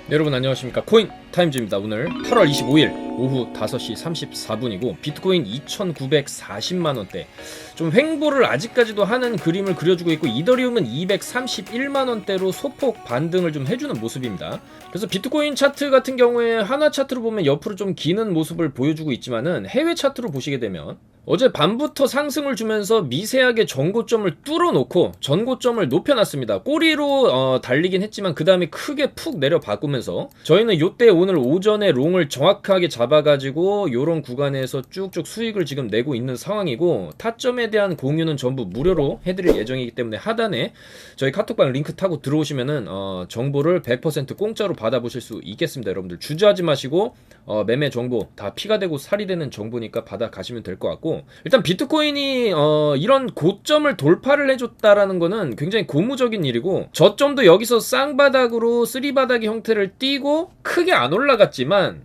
여러분 안녕하십니까. 코인 타임즈입니다. 오늘 8월 25일 오후 5시 34분이고 비트코인 2,940만원대 좀 횡보를 아직까지도 하는 그림을 그려주고 있고, 이더리움은 231만원대로 소폭 반등을 좀 해주는 모습입니다. 그래서 비트코인 차트 같은 경우에 하나 차트로 보면 옆으로 좀 기는 모습을 보여주고 있지만은, 해외 차트로 보시게 되면 어제 밤부터 상승을 주면서 미세하게 전고점을 뚫어놓고 전고점을 높여놨습니다. 꼬리로 달리긴 했지만 그 다음에 크게 푹 내려 바꾸면서 저희는 요때 오늘 오전에 롱을 정확하게 잡아가지고 요런 구간에서 쭉쭉 수익을 지금 내고 있는 상황이고, 타점에 대한 공유는 전부 무료로 해드릴 예정이기 때문에 하단에 저희 카톡방 링크 타고 들어오시면은 정보를 100% 공짜로 받아보실 수 있겠습니다. 여러분들 주저하지 마시고 매매 정보 다 피가 되고 살이 되는 정보니까 받아가시면 될 것 같고, 일단 비트코인이 이런 고점을 돌파를 해줬다라는 거는 굉장히 고무적인 일이고, 저점도 여기서 쌍바닥으로 쓰리바닥의 형태를 띠고 크게 안 올라갔지만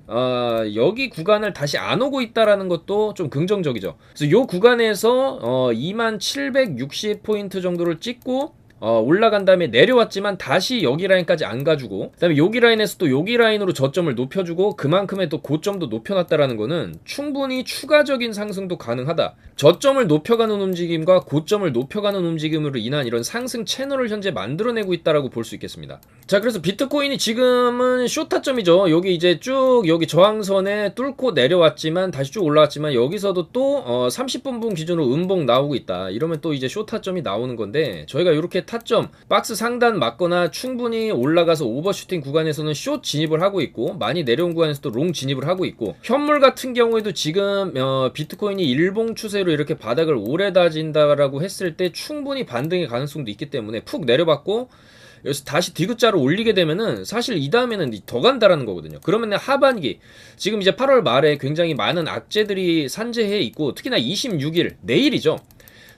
여기 구간을 다시 안 오고 있다라는 것도 좀 긍정적이죠. 그래서 요 구간에서 2760포인트 정도를 찍고 올라간 다음에 내려왔지만 다시 여기 라인까지 안 가주고, 그 다음에 여기 라인에서 또 여기 라인으로 저점을 높여주고 그만큼의 또 고점도 높여놨다라는 거는 충분히 추가적인 상승도 가능하다. 저점을 높여가는 움직임과 고점을 높여가는 움직임으로 인한 이런 상승 채널을 현재 만들어내고 있다라고 볼 수 있겠습니다. 자, 그래서 비트코인이 지금은 쇼타점이죠. 여기 이제 쭉 여기 저항선에 뚫고 내려왔지만 다시 쭉 올라왔지만 여기서도 또 30분분 기준으로 음봉 나오고 있다. 이러면 또 이제 쇼타점이 나오는 건데, 저희가 이렇게 타점 박스 상단 맞거나 충분히 올라가서 오버슈팅 구간에서는 숏 진입을 하고 있고, 많이 내려온 구간에서도 롱 진입을 하고 있고, 현물 같은 경우에도 지금 비트코인이 일봉 추세로 이렇게 바닥을 오래 다진다라고 했을 때 충분히 반등의 가능성도 있기 때문에 푹 내려봤고 여기서 다시 디귿자로 올리게 되면은 사실 이 다음에는 더 간다라는 거거든요. 그러면 하반기 지금 이제 8월 말에 굉장히 많은 악재들이 산재해 있고, 특히나 26일 내일이죠.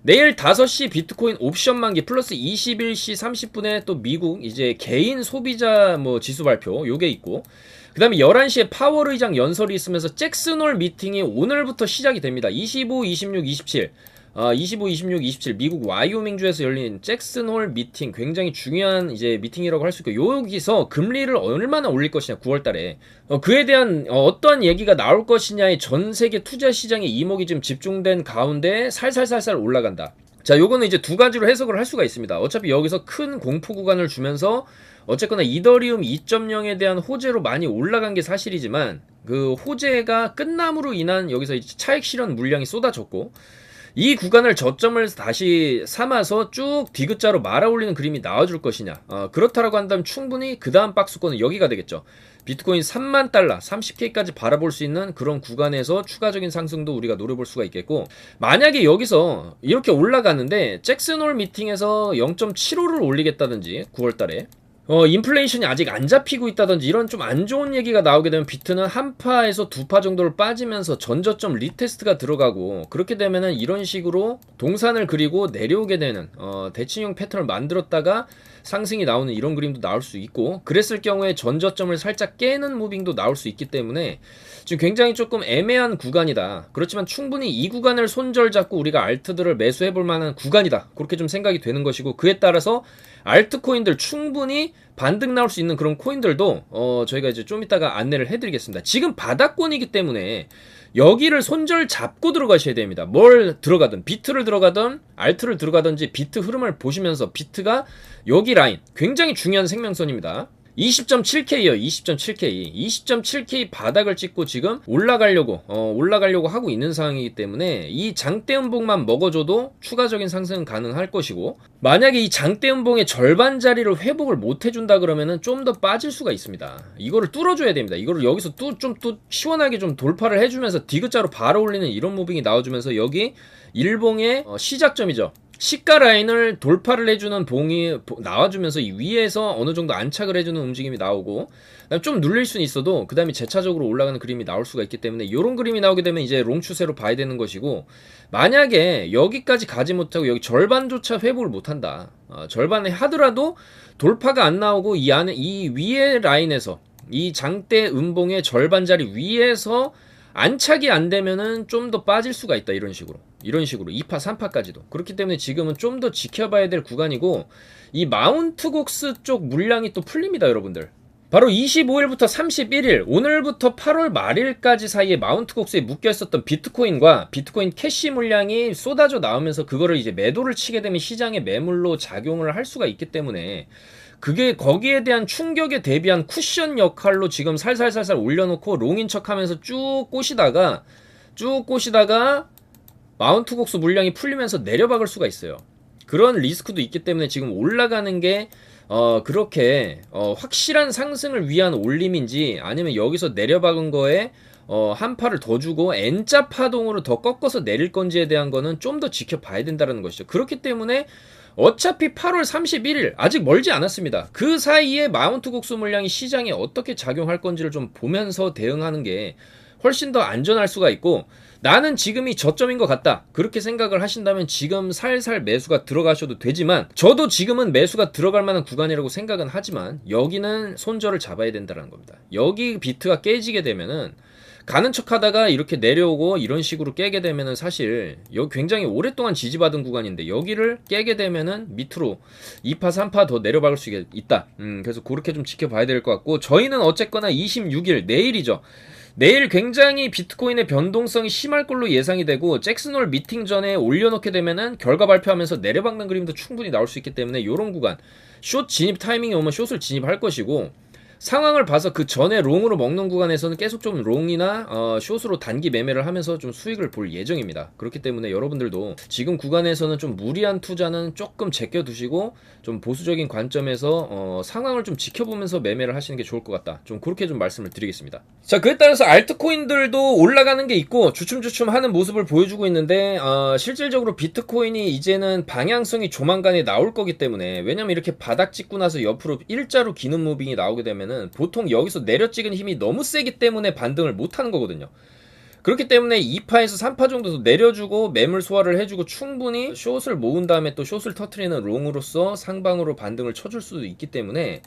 내일 5시 비트코인 옵션 만기 플러스 21시 30분에 또 미국 이제 개인 소비자 지수 발표 요게 있고, 그 다음에 11시에 파월 의장 연설이 있으면서 잭슨홀 미팅이 오늘부터 시작이 됩니다. 25, 26, 27 25, 26, 27 미국 와이오밍주에서 열린 잭슨홀 미팅, 굉장히 중요한 이제 미팅이라고 할 수 있고, 여기서 금리를 얼마나 올릴 것이냐 9월달에 그에 대한 어떤 얘기가 나올 것이냐의 전 세계 투자 시장의 이목이 지금 집중된 가운데 살살살살 올라간다. 자, 요거는 이제 두 가지로 해석을 할 수가 있습니다. 어차피 여기서 큰 공포 구간을 주면서 어쨌거나 이더리움 2.0에 대한 호재로 많이 올라간 게 사실이지만, 그 호재가 끝남으로 인한 여기서 차익 실현 물량이 쏟아졌고, 이 구간을 저점을 다시 삼아서 쭉 디귿자로 말아올리는 그림이 나와줄 것이냐, 그렇다라고 한다면 충분히 그 다음 박스권은 여기가 되겠죠. 비트코인 3만 달러 30K까지 바라볼 수 있는 그런 구간에서 추가적인 상승도 우리가 노려볼 수가 있겠고, 만약에 여기서 이렇게 올라가는데 잭슨홀 미팅에서 0.75를 올리겠다든지 9월달에 인플레이션이 아직 안 잡히고 있다든지 이런 좀 안 좋은 얘기가 나오게 되면 비트는 한 파에서 두 파 정도를 빠지면서 전저점 리테스트가 들어가고, 그렇게 되면은 이런 식으로 동산을 그리고 내려오게 되는 대칭형 패턴을 만들었다가 상승이 나오는 이런 그림도 나올 수 있고, 그랬을 경우에 전저점을 살짝 깨는 무빙도 나올 수 있기 때문에 지금 굉장히 조금 애매한 구간이다. 그렇지만 충분히 이 구간을 손절 잡고 우리가 알트들을 매수해볼 만한 구간이다. 그렇게 좀 생각이 되는 것이고, 그에 따라서 알트코인들 충분히 반등 나올 수 있는 그런 코인들도 저희가 이제 좀 이따가 안내를 해드리겠습니다. 지금 바닥권이기 때문에 여기를 손절 잡고 들어가셔야 됩니다. 뭘 들어가든, 비트를 들어가든 알트를 들어가든지 비트 흐름을 보시면서, 비트가 여기 라인 굉장히 중요한 생명선입니다. 20.7K요. 20.7K. 20.7K 바닥을 찍고 지금 올라가려고 하고 있는 상황이기 때문에 이 장대 음봉만 먹어줘도 추가적인 상승은 가능할 것이고, 만약에 이 장대 음봉의 절반 자리를 회복을 못 해준다 그러면은 좀 더 빠질 수가 있습니다. 이거를 뚫어줘야 됩니다. 이거를 여기서 또 시원하게 좀 돌파를 해주면서 디귿자로 바로 올리는 이런 무빙이 나와주면서 여기 일봉의 시작점이죠. 시가 라인을 돌파를 해주는 봉이 나와주면서 이 위에서 어느 정도 안착을 해주는 움직임이 나오고, 좀 눌릴 수는 있어도 그 다음에 재차적으로 올라가는 그림이 나올 수가 있기 때문에 이런 그림이 나오게 되면 이제 롱 추세로 봐야 되는 것이고, 만약에 여기까지 가지 못하고 여기 절반조차 회복을 못한다, 절반에 하더라도 돌파가 안 나오고 이 안에 이 위에 라인에서 이 장대 음봉의 절반 자리 위에서 안착이 안 되면은 좀 더 빠질 수가 있다. 이런 식으로 2파 3파까지도. 그렇기 때문에 지금은 좀 더 지켜봐야 될 구간이고, 이 마운트 곡스 쪽 물량이 또 풀립니다. 여러분들 바로 25일부터 31일, 오늘부터 8월 말일까지 사이에 마운트 곡수에 묶여 있었던 비트코인과 비트코인 캐시 물량이 쏟아져 나오면서 그거를 이제 매도를 치게 되면 시장의 매물로 작용을 할 수가 있기 때문에 그게 거기에 대한 충격에 대비한 쿠션 역할로 지금 살살살살 올려놓고 롱인 척하면서 쭉 꼬시다가 마운트 곡수 물량이 풀리면서 내려박을 수가 있어요. 그런 리스크도 있기 때문에 지금 올라가는 게 그렇게 확실한 상승을 위한 올림인지 아니면 여기서 내려박은 거에 한 팔을 더 주고 N자 파동으로 더 꺾어서 내릴 건지에 대한 거는 좀 더 지켜봐야 된다는 것이죠. 그렇기 때문에 어차피 8월 31일 아직 멀지 않았습니다. 그 사이에 마운트 곡수 물량이 시장에 어떻게 작용할 건지를 좀 보면서 대응하는 게 훨씬 더 안전할 수가 있고, 나는 지금이 저점인 것 같다 그렇게 생각을 하신다면 지금 살살 매수가 들어가셔도 되지만, 저도 지금은 매수가 들어갈 만한 구간이라고 생각은 하지만 여기는 손절을 잡아야 된다는 겁니다. 여기 비트가 깨지게 되면은 가는 척 하다가 이렇게 내려오고 이런 식으로 깨게 되면은 사실 여기 굉장히 오랫동안 지지받은 구간인데 여기를 깨게 되면은 밑으로 2파 3파 더 내려박을 수 있다. 그래서 그렇게 좀 지켜봐야 될 것 같고, 저희는 어쨌거나 26일 내일이죠. 내일 굉장히 비트코인의 변동성이 심할 걸로 예상이 되고, 잭슨홀 미팅 전에 올려놓게 되면은 결과 발표하면서 내려박는 그림도 충분히 나올 수 있기 때문에 이런 구간 숏 진입 타이밍이 오면 숏을 진입할 것이고, 상황을 봐서 그 전에 롱으로 먹는 구간에서는 계속 좀 롱이나 숏으로 단기 매매를 하면서 좀 수익을 볼 예정입니다. 그렇기 때문에 여러분들도 지금 구간에서는 좀 무리한 투자는 조금 제껴두시고 좀 보수적인 관점에서 상황을 좀 지켜보면서 매매를 하시는 게 좋을 것 같다. 좀 그렇게 좀 말씀을 드리겠습니다. 자, 그에 따라서 알트코인들도 올라가는 게 있고 주춤주춤 하는 모습을 보여주고 있는데, 실질적으로 비트코인이 이제는 방향성이 조만간에 나올 거기 때문에, 왜냐면 이렇게 바닥 찍고 나서 옆으로 일자로 기는 무빙이 나오게 되면 보통 여기서 내려 찍은 힘이 너무 세기 때문에 반등을 못하는 거거든요. 그렇기 때문에 2파에서 3파 정도 내려주고 매물 소화를 해주고 충분히 숏을 모은 다음에 또 숏을 터트리는 롱으로서 상방으로 반등을 쳐줄 수도 있기 때문에,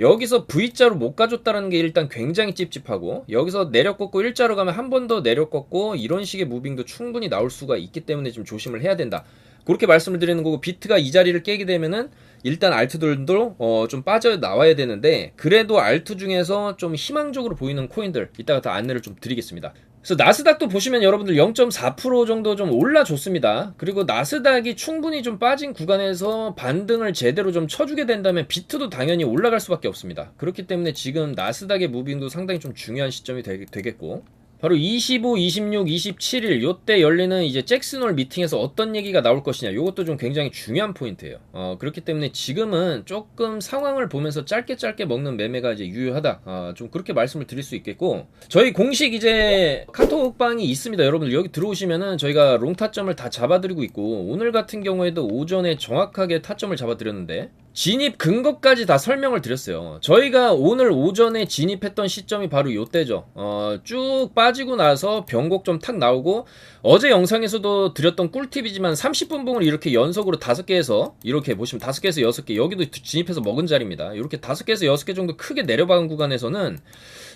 여기서 V자로 못 가줬다는 게 일단 굉장히 찝찝하고, 여기서 내려 꺾고 일자로 가면 한 번 더 내려 꺾고 이런 식의 무빙도 충분히 나올 수가 있기 때문에 좀 조심을 해야 된다. 그렇게 말씀을 드리는 거고, 비트가 이 자리를 깨게 되면은 일단 알트들도 좀 빠져 나와야 되는데, 그래도 알트 중에서 좀 희망적으로 보이는 코인들 이따가 다 안내를 좀 드리겠습니다. 그래서 나스닥도 보시면 여러분들 0.4% 정도 좀 올라줬습니다. 그리고 나스닥이 충분히 좀 빠진 구간에서 반등을 제대로 좀 쳐주게 된다면 비트도 당연히 올라갈 수밖에 없습니다. 그렇기 때문에 지금 나스닥의 무빙도 상당히 좀 중요한 시점이 되겠고, 바로 25, 26, 27일 요때 열리는 이제 잭슨홀 미팅에서 어떤 얘기가 나올 것이냐, 요것도 좀 굉장히 중요한 포인트예요. 그렇기 때문에 지금은 조금 상황을 보면서 짧게 먹는 매매가 이제 유효하다. 좀 그렇게 말씀을 드릴 수 있겠고, 저희 공식 이제 카톡방이 있습니다. 여러분들 여기 들어오시면은 저희가 롱 타점을 다 잡아드리고 있고, 오늘 같은 경우에도 오전에 정확하게 타점을 잡아드렸는데 진입 근거까지 다 설명을 드렸어요. 저희가 오늘 오전에 진입했던 시점이 바로 요때죠. 쭉 빠지고 나서 변곡 좀 탁 나오고, 어제 영상에서도 드렸던 꿀팁이지만 30분 봉을 이렇게 연속으로 5개에서 이렇게 보시면 5개에서 6개, 여기도 진입해서 먹은 자리입니다. 이렇게 5개에서 6개 정도 크게 내려박은 구간에서는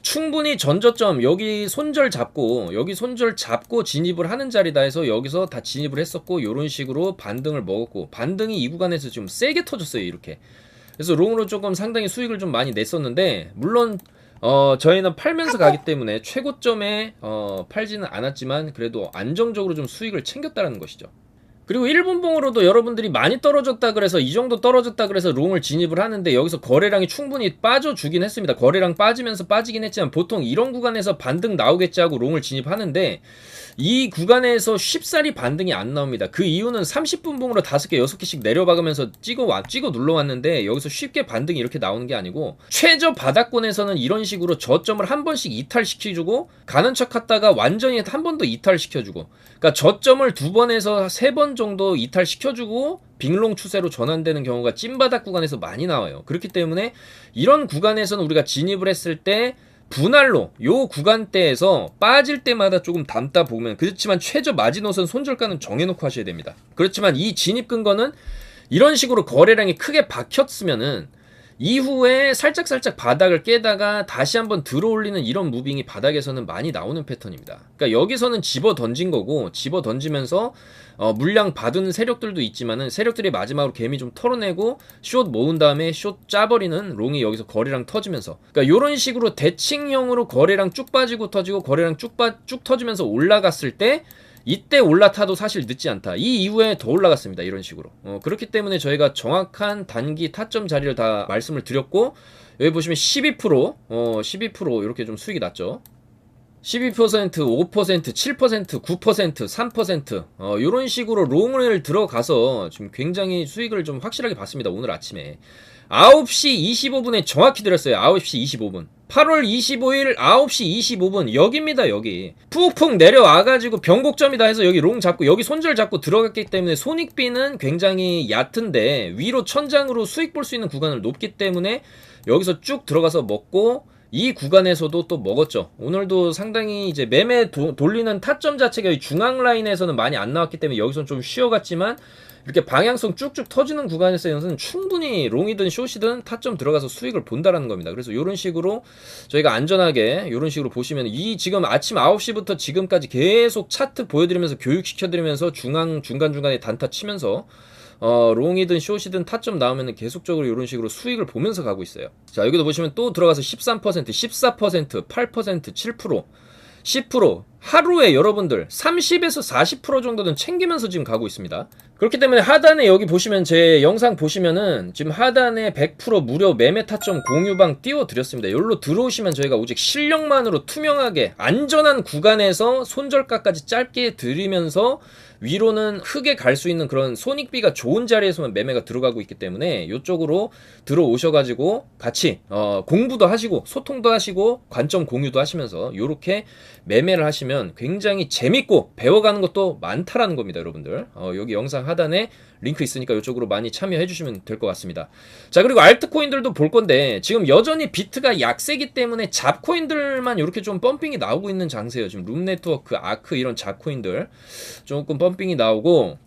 충분히 전저점 여기 손절 잡고 진입을 하는 자리다 해서 여기서 다 진입을 했었고, 요런 식으로 반등을 먹었고, 반등이 이 구간에서 좀 세게 터졌어요. 이렇게. 그래서 롱으로 조금 상당히 수익을 좀 많이 냈었는데, 물론 저희는 팔면서 가기 때문에 최고점에 팔지는 않았지만 그래도 안정적으로 좀 수익을 챙겼다는 것이죠. 그리고 1분봉으로도 여러분들이 많이 떨어졌다 그래서, 이 정도 떨어졌다 그래서 롱을 진입을 하는데 여기서 거래량이 충분히 빠져주긴 했습니다. 거래량 빠지면서 빠지긴 했지만 보통 이런 구간에서 반등 나오겠지 하고 롱을 진입하는데, 이 구간에서 쉽사리 반등이 안 나옵니다. 그 이유는 30분 봉으로 5개, 6개씩 내려박으면서 찍어 눌러왔는데 여기서 쉽게 반등이 이렇게 나오는 게 아니고, 최저 바닥권에서는 이런 식으로 저점을 한 번씩 이탈시켜주고 가는 척 하다가 완전히 한 번 더 이탈시켜주고, 그러니까 저점을 2번에서 3번 정도 이탈시켜주고 빙롱 추세로 전환되는 경우가 찐바닥 구간에서 많이 나와요. 그렇기 때문에 이런 구간에서는 우리가 진입을 했을 때 분할로 요 구간대에서 빠질 때마다 조금 담다 보면, 그렇지만 최저 마지노선 손절가는 정해놓고 하셔야 됩니다. 그렇지만 이 진입 근거는 이런 식으로 거래량이 크게 박혔으면은 이후에 살짝살짝 바닥을 깨다가 다시 한번 들어올리는 이런 무빙이 바닥에서는 많이 나오는 패턴입니다. 그러니까 여기서는 집어 던진 거고, 집어 던지면서 물량 받은 세력들도 있지만은 세력들이 마지막으로 개미 좀 털어내고 숏 모은 다음에 숏 짜버리는 롱이 여기서 거래량 터지면서, 그러니까 이런 식으로 대칭형으로 거래량 쭉 빠지고 터지고 거래량 쭉 터지면서 올라갔을 때, 이때 올라타도 사실 늦지 않다. 이 이후에 더 올라갔습니다. 이런 식으로. 그렇기 때문에 저희가 정확한 단기 타점 자리를 다 말씀을 드렸고, 여기 보시면 12% 이렇게 좀 수익이 났죠. 12%, 5%, 7%, 9%, 3% 이런 식으로 롱을 들어가서 지금 굉장히 수익을 좀 확실하게 봤습니다. 오늘 아침에 9시 25분에 정확히 드렸어요. 9시 25분 8월 25일 9시 25분 여기입니다. 여기 푹푹 내려와가지고 변곡점이다 해서 여기 롱 잡고 여기 손절 잡고 들어갔기 때문에 손익비는 굉장히 얕은데 위로 천장으로 수익 볼 수 있는 구간을 높기 때문에 여기서 쭉 들어가서 먹고, 이 구간에서도 또 먹었죠. 오늘도 상당히 이제 매매 돌리는 타점 자체가 중앙 라인에서는 많이 안 나왔기 때문에 여기서는 좀 쉬어갔지만, 이렇게 방향성 쭉쭉 터지는 구간에서는 충분히 롱이든 숏이든 타점 들어가서 수익을 본다라는 겁니다. 그래서 이런 식으로 저희가 안전하게 이런 식으로 보시면, 이 지금 아침 9시부터 지금까지 계속 차트 보여드리면서 교육시켜드리면서 중간중간에 단타 치면서 롱이든 숏이든 타점 나오면 계속적으로 이런 식으로 수익을 보면서 가고 있어요. 자, 여기도 보시면 또 들어가서 13%, 14%, 8%, 7%, 10% 하루에 여러분들 30에서 40% 정도는 챙기면서 지금 가고 있습니다. 그렇기 때문에 하단에 여기 보시면 제 영상 보시면은 지금 하단에 100% 무료 매매 타점 공유방 띄워드렸습니다. 여기로 들어오시면 저희가 오직 실력만으로 투명하게 안전한 구간에서 손절가까지 짧게 드리면서 위로는 크게 갈 수 있는 그런 손익비가 좋은 자리에서만 매매가 들어가고 있기 때문에 이쪽으로 들어오셔가지고 같이 공부도 하시고 소통도 하시고 관점 공유도 하시면서 이렇게 매매를 하시면 굉장히 재밌고 배워가는 것도 많다라는 겁니다. 여러분들 여기 영상 하단에 링크 있으니까 이쪽으로 많이 참여해 주시면 될 것 같습니다. 자, 그리고 알트코인들도 볼 건데 지금 여전히 비트가 약세기 때문에 잡코인들만 이렇게 좀 펌핑이 나오고 있는 장세예요. 지금 룸네트워크, 아크 이런 잡코인들 조금 펌핑이 나오고,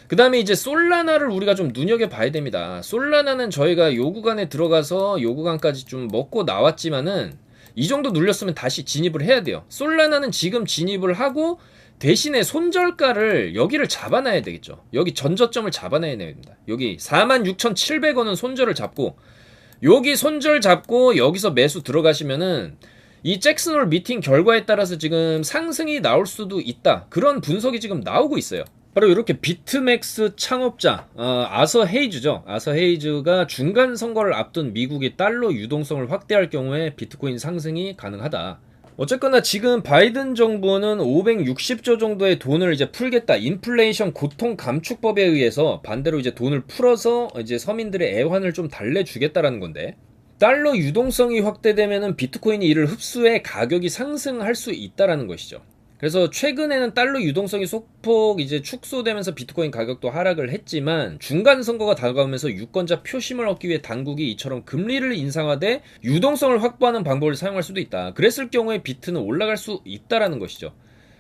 그 다음에 이제 솔라나를 우리가 좀 눈여겨봐야 됩니다. 솔라나는 저희가 요 구간에 들어가서 요 구간까지 좀 먹고 나왔지만은 이 정도 눌렸으면 다시 진입을 해야 돼요. 솔라나는 지금 진입을 하고 대신에 손절가를 여기를 잡아놔야 되겠죠. 여기 전저점을 잡아놔야 됩니다. 여기 46,700원은 손절을 잡고, 여기 손절 잡고 여기서 매수 들어가시면은 이 잭슨홀 미팅 결과에 따라서 지금 상승이 나올 수도 있다, 그런 분석이 지금 나오고 있어요. 바로 이렇게 비트맥스 창업자 아서 헤이즈죠. 아서 헤이즈가 중간 선거를 앞둔 미국의 달러 유동성을 확대할 경우에 비트코인 상승이 가능하다. 어쨌거나 지금 바이든 정부는 560조 정도의 돈을 이제 풀겠다, 인플레이션 고통 감축법에 의해서 반대로 이제 돈을 풀어서 이제 서민들의 애환을 좀 달래주겠다라는 건데, 달러 유동성이 확대되면은 비트코인이 이를 흡수해 가격이 상승할 수 있다라는 것이죠. 그래서 최근에는 달러 유동성이 소폭 이제 축소되면서 비트코인 가격도 하락을 했지만, 중간 선거가 다가오면서 유권자 표심을 얻기 위해 당국이 이처럼 금리를 인상하되 유동성을 확보하는 방법을 사용할 수도 있다. 그랬을 경우에 비트는 올라갈 수 있다라는 것이죠.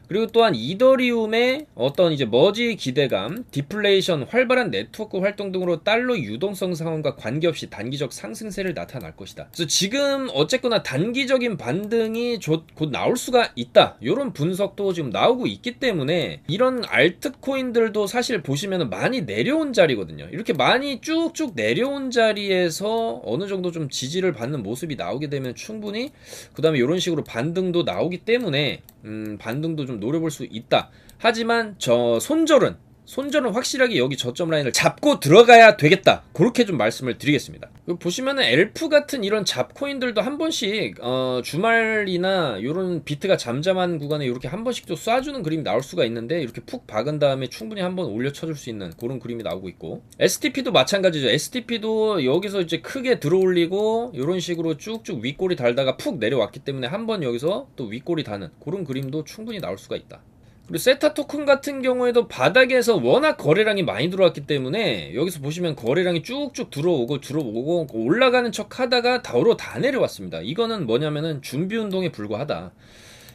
그리고 또한 이더리움의 어떤 이제 머지 기대감, 디플레이션, 활발한 네트워크 활동 등으로 달러 유동성 상황과 관계없이 단기적 상승세를 나타날 것이다. 그래서 지금 어쨌거나 단기적인 반등이 곧 나올 수가 있다, 이런 분석도 지금 나오고 있기 때문에 이런 알트코인들도 사실 보시면 많이 내려온 자리거든요. 이렇게 많이 쭉쭉 내려온 자리에서 어느 정도 좀 지지를 받는 모습이 나오게 되면 충분히 그 다음에 이런 식으로 반등도 나오기 때문에 반등도 좀 노려볼 수 있다. 하지만 손절은 확실하게 여기 저점 라인을 잡고 들어가야 되겠다, 그렇게 좀 말씀을 드리겠습니다. 보시면은 엘프 같은 이런 잡코인들도 한 번씩 주말이나 이런 비트가 잠잠한 구간에 이렇게 한 번씩 또 쏴주는 그림이 나올 수가 있는데, 이렇게 푹 박은 다음에 충분히 한번 올려쳐줄 수 있는 그런 그림이 나오고 있고, STP도 마찬가지죠. STP도 여기서 이제 크게 들어올리고 이런 식으로 쭉쭉 윗꼬리 달다가 푹 내려왔기 때문에 한번 여기서 또 윗꼬리 다는 그런 그림도 충분히 나올 수가 있다. 그리고 세타 토큰 같은 경우에도 바닥에서 워낙 거래량이 많이 들어왔기 때문에 여기서 보시면 거래량이 쭉쭉 들어오고 올라가는 척 하다가 다우로 다 내려왔습니다. 이거는 뭐냐면은 준비운동에 불과하다.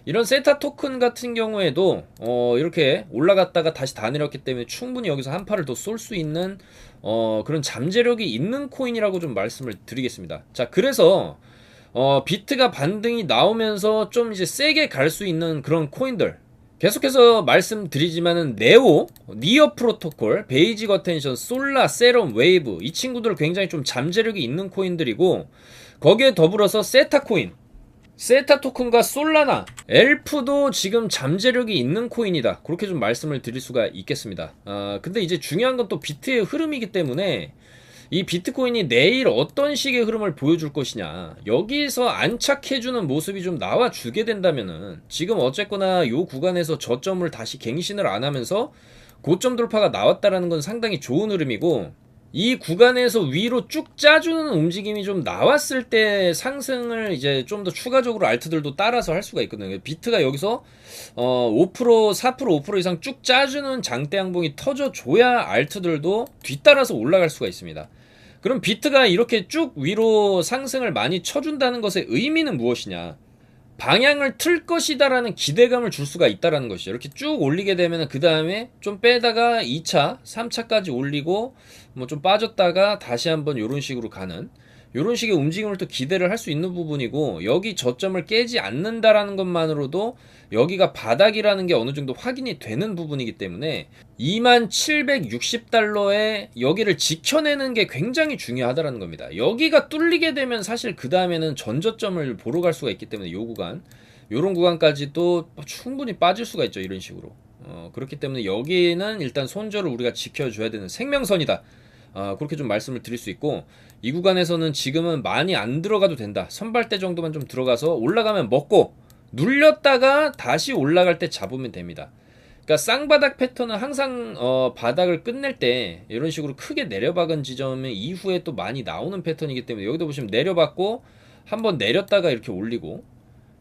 이런 세타 토큰 같은 경우에도 이렇게 올라갔다가 다시 다 내렸기 때문에 충분히 여기서 한 팔을 더 쏠 수 있는 그런 잠재력이 있는 코인이라고 좀 말씀을 드리겠습니다. 자, 그래서 비트가 반등이 나오면서 좀 이제 세게 갈 수 있는 그런 코인들 계속해서 말씀드리지만은 네오, 니어 프로토콜, 베이직 어텐션, 솔라, 세럼, 웨이브 이 친구들 굉장히 좀 잠재력이 있는 코인들이고 거기에 더불어서 세타 코인, 세타 토큰과 솔라나, 엘프도 지금 잠재력이 있는 코인이다. 그렇게 좀 말씀을 드릴 수가 있겠습니다. 근데 이제 중요한 건 또 비트의 흐름이기 때문에 이 비트코인이 내일 어떤 식의 흐름을 보여줄 것이냐, 여기서 안착해주는 모습이 좀 나와주게 된다면은 지금 어쨌거나 요 구간에서 저점을 다시 갱신을 안 하면서 고점 돌파가 나왔다라는 건 상당히 좋은 흐름이고, 이 구간에서 위로 쭉 짜주는 움직임이 좀 나왔을 때 상승을 이제 좀 더 추가적으로 알트들도 따라서 할 수가 있거든요. 비트가 여기서 5%, 4%, 5% 이상 쭉 짜주는 장대 양봉이 터져줘야 알트들도 뒤따라서 올라갈 수가 있습니다. 그럼 비트가 이렇게 쭉 위로 상승을 많이 쳐준다는 것의 의미는 무엇이냐? 방향을 틀 것이다라는 기대감을 줄 수가 있다라는 것이죠. 이렇게 쭉 올리게 되면 그 다음에 좀 빼다가 2차, 3차까지 올리고 뭐 좀 빠졌다가 다시 한번 이런 식으로 가는 이런 식의 움직임을 또 기대를 할 수 있는 부분이고, 여기 저점을 깨지 않는다라는 것만으로도 여기가 바닥이라는 게 어느 정도 확인이 되는 부분이기 때문에 2760달러에 여기를 지켜내는 게 굉장히 중요하다라는 겁니다. 여기가 뚫리게 되면 사실 그 다음에는 전저점을 보러 갈 수가 있기 때문에 요 구간, 요런 구간까지도 충분히 빠질 수가 있죠. 이런 식으로. 그렇기 때문에 여기는 일단 손절을 우리가 지켜줘야 되는 생명선이다. 그렇게 좀 말씀을 드릴 수 있고, 이 구간에서는 지금은 많이 안 들어가도 된다. 선발대 정도만 좀 들어가서 올라가면 먹고 눌렸다가 다시 올라갈 때 잡으면 됩니다. 그러니까 쌍바닥 패턴은 항상 바닥을 끝낼 때 이런 식으로 크게 내려박은 지점 이후에 또 많이 나오는 패턴이기 때문에, 여기도 보시면 내려박고 한번 내렸다가 이렇게 올리고,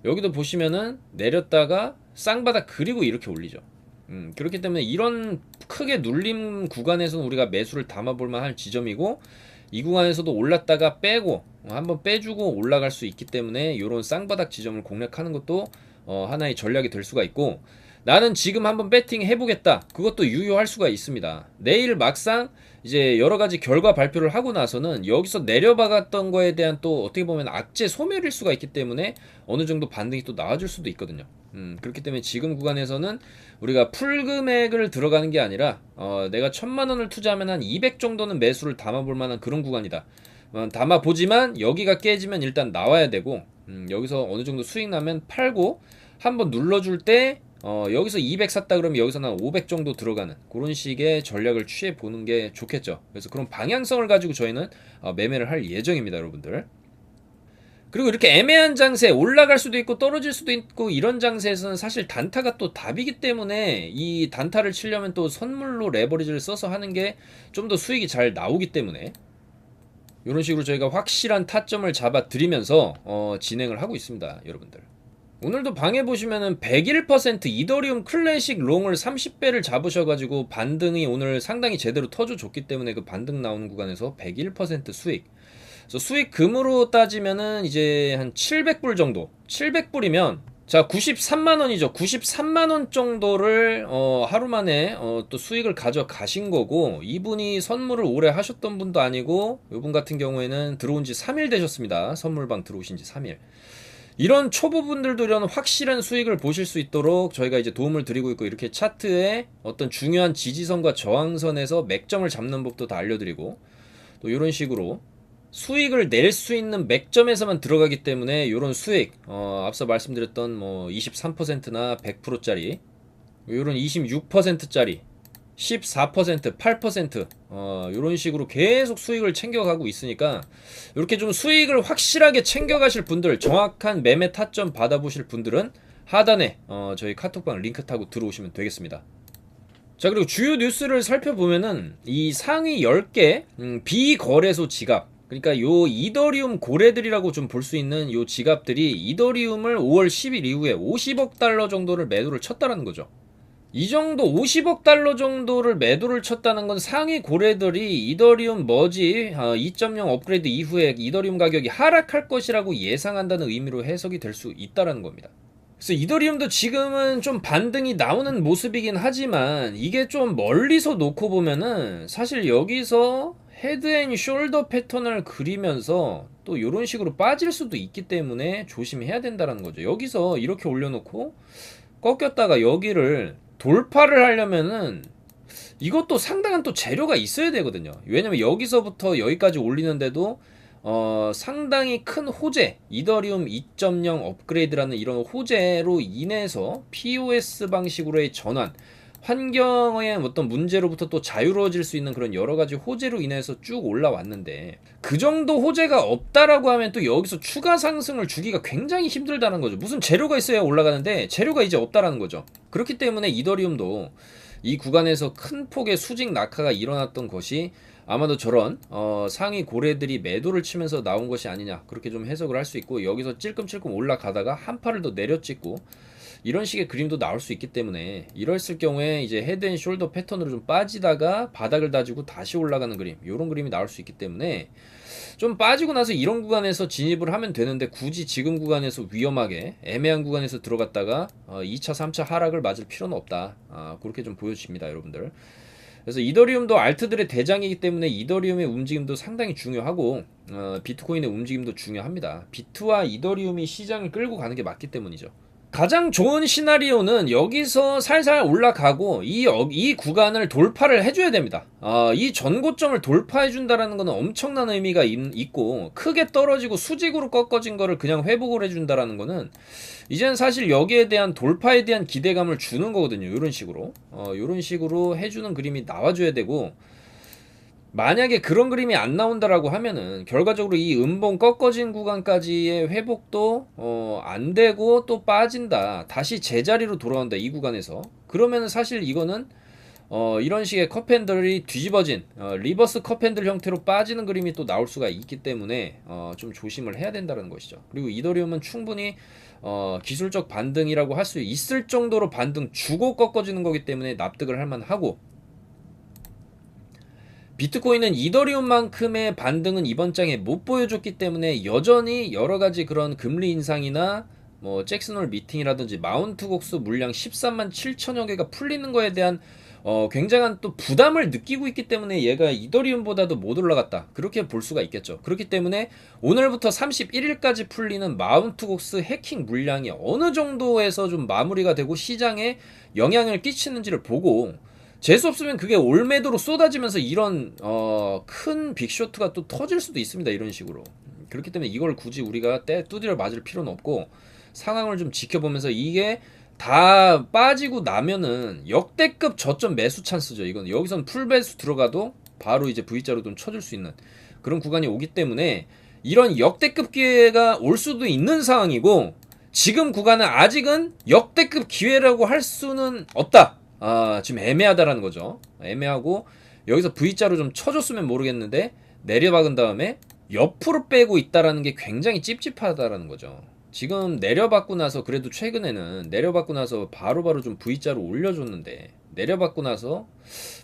여기도 보시면은 내렸다가 쌍바닥 그리고 이렇게 올리죠. 그렇기 때문에 이런 크게 눌림 구간에서는 우리가 매수를 담아볼 만한 지점이고, 이 구간에서도 올랐다가 빼고 한번 빼주고 올라갈 수 있기 때문에 이런 쌍바닥 지점을 공략하는 것도 하나의 전략이 될 수가 있고, 나는 지금 한번 배팅 해보겠다, 그것도 유효할 수가 있습니다. 내일 막상 이제 여러가지 결과 발표를 하고 나서는 여기서 내려박았던 거에 대한 또 어떻게 보면 악재 소멸일 수가 있기 때문에 어느 정도 반등이 또 나와줄 수도 있거든요. 그렇기 때문에 지금 구간에서는 우리가 풀 금액을 들어가는 게 아니라 내가 1000만원을 투자하면 한 200 정도는 매수를 담아볼 만한 그런 구간이다. 담아보지만 여기가 깨지면 일단 나와야 되고, 여기서 어느 정도 수익 나면 팔고 한번 눌러줄 때 여기서 200 샀다 그러면 여기서는 한 500 정도 들어가는 그런 식의 전략을 취해 보는 게 좋겠죠. 그래서 그런 방향성을 가지고 저희는 매매를 할 예정입니다, 여러분들. 그리고 이렇게 애매한 장세, 올라갈 수도 있고 떨어질 수도 있고 이런 장세에서는 사실 단타가 또 답이기 때문에, 이 단타를 치려면 또 선물로 레버리지를 써서 하는 게 좀 더 수익이 잘 나오기 때문에 이런 식으로 저희가 확실한 타점을 잡아 드리면서 진행을 하고 있습니다, 여러분들. 오늘도 방에 보시면은 101% 이더리움 클래식 롱을 30배를 잡으셔가지고 반등이 오늘 상당히 제대로 터져줬기 때문에 그 반등 나오는 구간에서 101% 수익. 그래서 수익금으로 따지면은 이제 한 700불 정도, 700불이면 자 93만원이죠 93만원 정도를 하루 만에 또 수익을 가져가신 거고, 이분이 선물을 오래 하셨던 분도 아니고 이분 같은 경우에는 들어온 지 3일 되셨습니다. 선물방 들어오신 지 3일. 이런 초보분들도 이런 확실한 수익을 보실 수 있도록 저희가 이제 도움을 드리고 있고, 이렇게 차트에 어떤 중요한 지지선과 저항선에서 맥점을 잡는 법도 다 알려드리고, 또 이런 식으로 수익을 낼 수 있는 맥점에서만 들어가기 때문에 이런 수익, 앞서 말씀드렸던 뭐 23%나 100%짜리, 이런 26%짜리, 14%, 8%, 이런 식으로 계속 수익을 챙겨가고 있으니까, 이렇게 좀 수익을 확실하게 챙겨가실 분들, 정확한 매매 타점 받아보실 분들은 하단에 저희 카톡방 링크 타고 들어오시면 되겠습니다. 자, 그리고 주요 뉴스를 살펴보면은 이 상위 10개 비거래소 지갑, 그러니까 요 이더리움 고래들이라고 좀 볼 수 있는 요 지갑들이 이더리움을 5월 10일 이후에 50억 달러 정도를 매도를 쳤다라는 거죠. 이 정도 50억 달러 정도를 매도를 쳤다는 건 상위 고래들이 이더리움 머지 2.0 업그레이드 이후에 이더리움 가격이 하락할 것이라고 예상한다는 의미로 해석이 될 수 있다는 겁니다. 그래서 이더리움도 지금은 좀 반등이 나오는 모습이긴 하지만 이게 좀 멀리서 놓고 보면은 사실 여기서 헤드앤숄더 패턴을 그리면서 또 이런 식으로 빠질 수도 있기 때문에 조심해야 된다는 거죠. 여기서 이렇게 올려놓고 꺾였다가 여기를 돌파를 하려면은 이것도 상당한 또 재료가 있어야 되거든요. 왜냐면 여기서부터 여기까지 올리는데도 상당히 큰 호재, 이더리움 2.0 업그레이드라는 이런 호재로 인해서 POS 방식으로의 전환, 환경의 어떤 문제로부터 또 자유로워질 수 있는 그런 여러 가지 호재로 인해서 쭉 올라왔는데, 그 정도 호재가 없다라고 하면 또 여기서 추가 상승을 주기가 굉장히 힘들다는 거죠. 무슨 재료가 있어야 올라가는데 재료가 이제 없다라는 거죠. 그렇기 때문에 이더리움도 이 구간에서 큰 폭의 수직 낙하가 일어났던 것이 아마도 저런 상위 고래들이 매도를 치면서 나온 것이 아니냐, 그렇게 좀 해석을 할 수 있고, 여기서 찔끔찔끔 올라가다가 한 팔을 더 내려찍고 이런 식의 그림도 나올 수 있기 때문에, 이랬을 경우에 이제 헤드앤숄더 패턴으로 좀 빠지다가 바닥을 다지고 다시 올라가는 그림, 이런 그림이 나올 수 있기 때문에 좀 빠지고 나서 이런 구간에서 진입을 하면 되는데, 굳이 지금 구간에서 위험하게 애매한 구간에서 들어갔다가 2차 3차 하락을 맞을 필요는 없다, 그렇게 좀 보여집니다 여러분들. 그래서 이더리움도 알트들의 대장이기 때문에 이더리움의 움직임도 상당히 중요하고 비트코인의 움직임도 중요합니다. 비트와 이더리움이 시장을 끌고 가는 게 맞기 때문이죠. 가장 좋은 시나리오는 여기서 살살 올라가고 이 구간을 돌파를 해줘야 됩니다. 이 전고점을 돌파해준다라는 것은 엄청난 의미가 있고, 크게 떨어지고 수직으로 꺾어진 거를 그냥 회복을 해준다라는 것은 이제는 사실 여기에 대한 돌파에 대한 기대감을 주는 거거든요. 이런 식으로 이런 식으로 해주는 그림이 나와줘야 되고, 만약에 그런 그림이 안 나온다라고 하면은 결과적으로 이 음봉 꺾어진 구간까지의 회복도 안 되고 또 빠진다, 다시 제자리로 돌아온다 이 구간에서, 그러면은 사실 이거는 이런 식의 컵핸들이 뒤집어진 리버스 컵핸들 형태로 빠지는 그림이 또 나올 수가 있기 때문에 좀 조심을 해야 된다는 것이죠. 그리고 이더리움은 충분히 기술적 반등이라고 할 수 있을 정도로 반등 주고 꺾어지는 거기 때문에 납득을 할 만하고, 비트코인은 이더리움만큼의 반등은 이번 장에 못 보여줬기 때문에 여전히 여러가지 그런 금리 인상이나 뭐 잭슨홀 미팅이라든지 마운트 곡수 물량 13만 7천여 개가 풀리는 거에 대한 굉장한 또 부담을 느끼고 있기 때문에 얘가 이더리움보다도 못 올라갔다, 그렇게 볼 수가 있겠죠. 그렇기 때문에 오늘부터 31일까지 풀리는 마운트 곡스 해킹 물량이 어느 정도에서 좀 마무리가 되고 시장에 영향을 끼치는지를 보고, 재수 없으면 그게 올매도로 쏟아지면서 이런 큰 빅쇼트가 또 터질 수도 있습니다. 이런 식으로. 그렇기 때문에 이걸 굳이 우리가 두드려 맞을 필요는 없고, 상황을 좀 지켜보면서, 이게 다 빠지고 나면은 역대급 저점 매수 찬스죠. 이건 여기선 풀 매수 들어가도 바로 이제 V자로 좀 쳐줄 수 있는 그런 구간이 오기 때문에 이런 역대급 기회가 올 수도 있는 상황이고, 지금 구간은 아직은 역대급 기회라고 할 수는 없다. 지금 애매하다라는 거죠. 애매하고 여기서 V자로 좀 쳐줬으면 모르겠는데 내려박은 다음에 옆으로 빼고 있다라는 게 굉장히 찝찝하다라는 거죠. 지금 내려받고 나서, 그래도 최근에는 내려받고 나서 바로바로 좀 V자로 올려줬는데, 내려받고 나서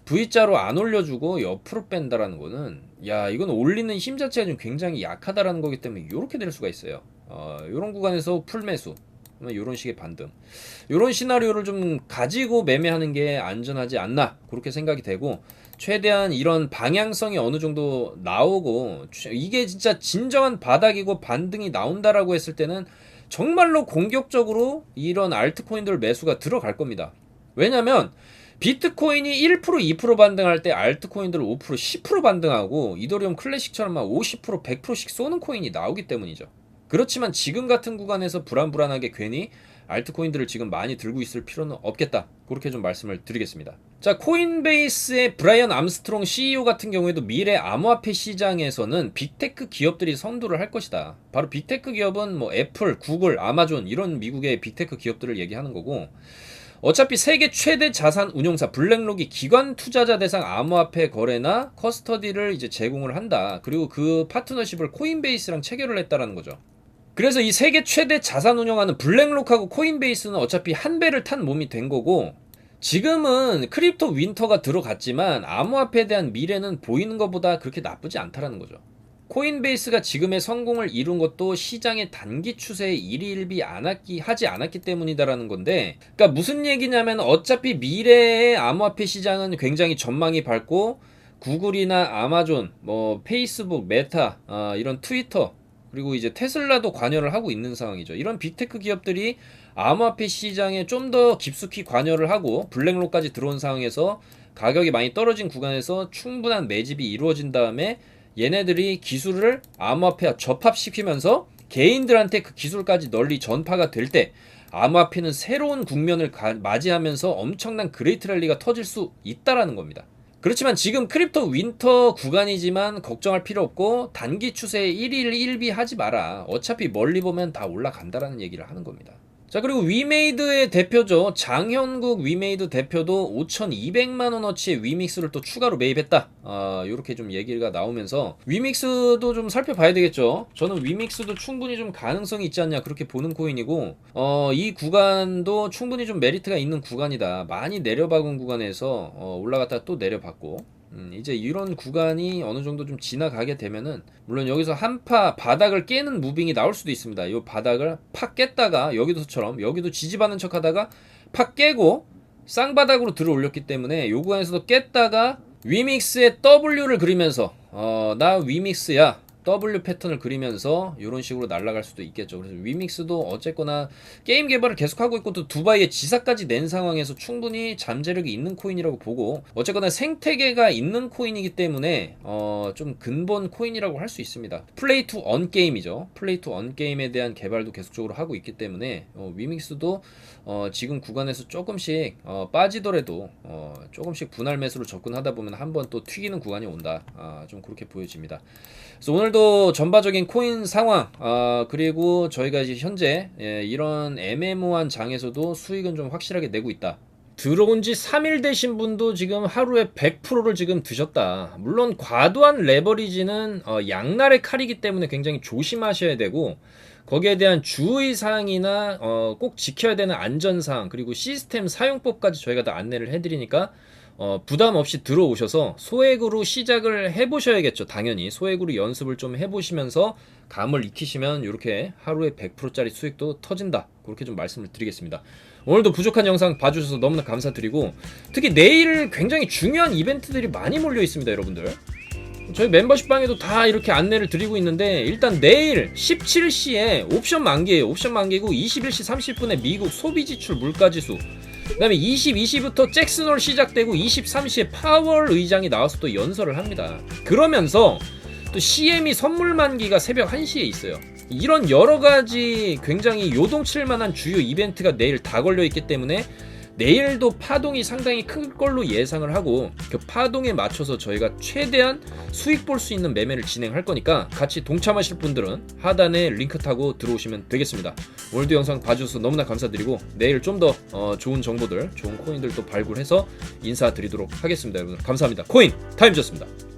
V자로 안 올려주고 옆으로 뺀다라는 거는, 야, 이건 올리는 힘 자체가 좀 굉장히 약하다라는 거기 때문에 이렇게 될 수가 있어요. 이런 구간에서 풀매수, 이런 식의 반등, 이런 시나리오를 좀 가지고 매매하는 게 안전하지 않나, 그렇게 생각이 되고, 최대한 이런 방향성이 어느 정도 나오고, 이게 진짜 진정한 바닥이고 반등이 나온다라고 했을 때는 정말로 공격적으로 이런 알트코인들 매수가 들어갈 겁니다. 왜냐면 비트코인이 1%, 2% 반등할 때 알트코인들 5%, 10% 반등하고 이더리움 클래식처럼 막 50%, 100%씩 쏘는 코인이 나오기 때문이죠. 그렇지만 지금 같은 구간에서 불안불안하게 괜히 알트코인들을 지금 많이 들고 있을 필요는 없겠다, 그렇게 좀 말씀을 드리겠습니다. 자, 코인베이스의 브라이언 암스트롱 CEO 같은 경우에도 미래 암호화폐 시장에서는 빅테크 기업들이 선도를 할 것이다. 바로 빅테크 기업은 뭐 애플, 구글, 아마존, 이런 미국의 빅테크 기업들을 얘기하는 거고, 어차피 세계 최대 자산 운용사 블랙록이 기관 투자자 대상 암호화폐 거래나 커스터디를 이제 제공을 한다. 그리고 그 파트너십을 코인베이스랑 체결을 했다라는 거죠. 그래서 이 세계 최대 자산 운영하는 블랙록하고 코인베이스는 어차피 한 배를 탄 몸이 된 거고, 지금은 크립토 윈터가 들어갔지만 암호화폐에 대한 미래는 보이는 것보다 그렇게 나쁘지 않다라는 거죠. 코인베이스가 지금의 성공을 이룬 것도 시장의 단기 추세에 일희일비 하지 않았기 때문이다라는 건데, 그러니까 무슨 얘기냐면 어차피 미래의 암호화폐 시장은 굉장히 전망이 밝고 구글이나 아마존, 뭐 페이스북, 메타, 이런 트위터, 그리고 이제 테슬라도 관여를 하고 있는 상황이죠. 이런 빅테크 기업들이 암호화폐 시장에 좀 더 깊숙이 관여를 하고 블랙록까지 들어온 상황에서 가격이 많이 떨어진 구간에서 충분한 매집이 이루어진 다음에 얘네들이 기술을 암호화폐와 접합시키면서 개인들한테 그 기술까지 널리 전파가 될 때 암호화폐는 새로운 국면을 맞이하면서 엄청난 그레이트 랠리가 터질 수 있다라는 겁니다. 그렇지만 지금 크립토 윈터 구간이지만 걱정할 필요 없고 단기 추세에 일일 일비하지 마라. 어차피 멀리 보면 다 올라간다라는 얘기를 하는 겁니다. 자, 그리고 위메이드의 대표죠. 장현국 위메이드 대표도 5,200만원어치의 위믹스를 또 추가로 매입했다. 요렇게 좀 얘기가 나오면서 위믹스도 좀 살펴봐야 되겠죠. 저는 위믹스도 충분히 좀 가능성이 있지 않냐 그렇게 보는 코인이고, 이 구간도 충분히 좀 메리트가 있는 구간이다. 많이 내려박은 구간에서 올라갔다가 또 내려봤고, 이제 이런 구간이 어느 정도 좀 지나가게 되면은 물론 여기서 한파 바닥을 깨는 무빙이 나올 수도 있습니다. 이 바닥을 팍 깼다가 여기도처럼 여기도 지지받는 척하다가 팍 깨고 쌍바닥으로 들어 올렸기 때문에 이 구간에서도 깼다가 위믹스의 W를 그리면서 나 위믹스야 W 패턴을 그리면서 이런 식으로 날아갈 수도 있겠죠. 그래서 위믹스도 어쨌거나 게임 개발을 계속하고 있고 또 두바이에 지사까지 낸 상황에서 충분히 잠재력이 있는 코인이라고 보고, 어쨌거나 생태계가 있는 코인이기 때문에 좀 근본 코인이라고 할 수 있습니다. 플레이 투 언 게임이죠. 플레이 투 언 게임에 대한 개발도 계속적으로 하고 있기 때문에 위믹스도 지금 구간에서 조금씩 빠지더라도 조금씩 분할 매수로 접근하다 보면 한번 또 튀기는 구간이 온다. 좀 그렇게 보여집니다. 그래서 오늘도 전반적인 코인 상황, 그리고 저희가 이제 현재 이런 애매모호한 장에서도 수익은 좀 확실하게 내고 있다. 들어온 지 3일 되신 분도 지금 하루에 100%를 지금 드셨다. 물론 과도한 레버리지는 양날의 칼이기 때문에 굉장히 조심하셔야 되고, 거기에 대한 주의사항이나 꼭 지켜야 되는 안전사항, 그리고 시스템 사용법까지 저희가 다 안내를 해드리니까 부담 없이 들어오셔서 소액으로 시작을 해보셔야겠죠. 당연히 소액으로 연습을 좀 해보시면서 감을 익히시면 이렇게 하루에 100%짜리 수익도 터진다. 그렇게 좀 말씀을 드리겠습니다. 오늘도 부족한 영상 봐주셔서 너무나 감사드리고, 특히 내일 굉장히 중요한 이벤트들이 많이 몰려 있습니다. 여러분들 저희 멤버십 방에도 다 이렇게 안내를 드리고 있는데, 일단 내일 17시에 옵션 만기예요. 옵션 만기고 21시 30분에 미국 소비지출 물가지수, 그 다음에 22시부터 잭슨홀 시작되고 23시에 파월 의장이 나와서 또 연설을 합니다. 그러면서 또 CME 선물 만기가 새벽 1시에 있어요. 이런 여러가지 굉장히 요동칠 만한 주요 이벤트가 내일 다 걸려있기 때문에 내일도 파동이 상당히 클 걸로 예상을 하고, 그 파동에 맞춰서 저희가 최대한 수익 볼 수 있는 매매를 진행할 거니까 같이 동참하실 분들은 하단에 링크 타고 들어오시면 되겠습니다. 오늘도 영상 봐주셔서 너무나 감사드리고, 내일 좀 더 좋은 정보들, 좋은 코인들 또 발굴해서 인사드리도록 하겠습니다. 여러분 감사합니다. 코인 타임즈였습니다.